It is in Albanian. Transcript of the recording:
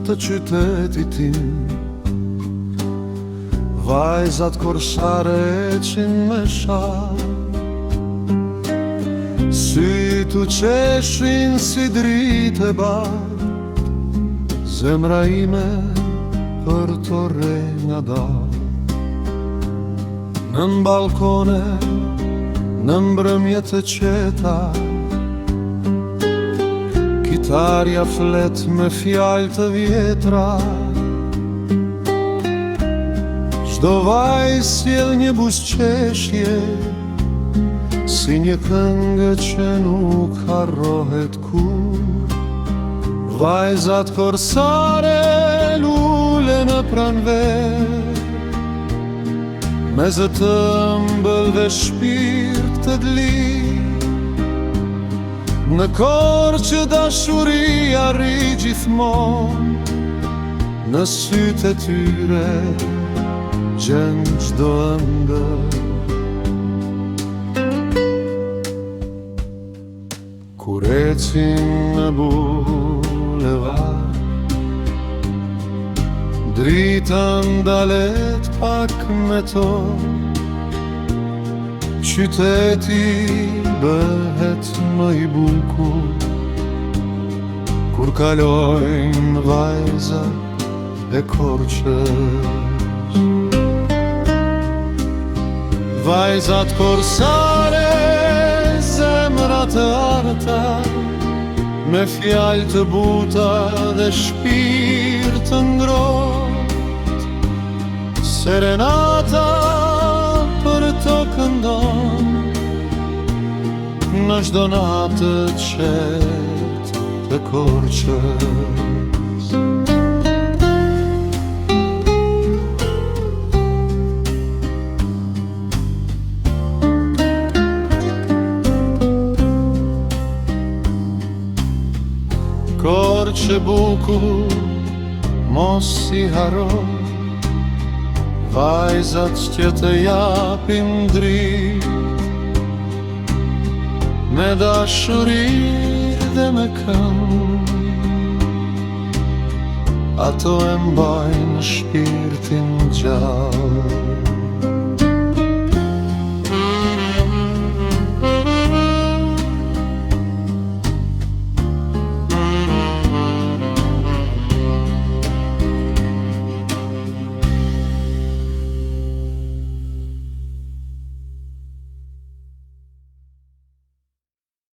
të qytetit tim. Vajzat korsare eqin me shal, syt u qeshin si dritë e bardh, zemra ime për të re nga dal. Në balkone, në mbrëmjet e qeta, kitarja flet me fjalë të vjetra. Çdo vajzë sjell një buzëqeshje, si një këngë që nuk harrohet kur. Vajzat korsare lulen në pranver, me zë të ëmbël dhe shpirt të dlir. Në kor që dashuria rri gjithmon, në sytë e tyre gjen çdo ëndër. Kur ecin në bulevard, drita ndalet pak me to, qyteti bëhet më i bukur kur kalojnë vajzat e Korçës. Vajzat korsare, zemrat e arta, me fjalë të buta dhe shpirt të ngrohtë, serenata për të këndon në çdo natë të qetë të Korçës. Korçë bukur, mos i haro, vajzat që të japin dritë, me dashuri dhe me këngë, ato e mbajnë shpirtin gjallë.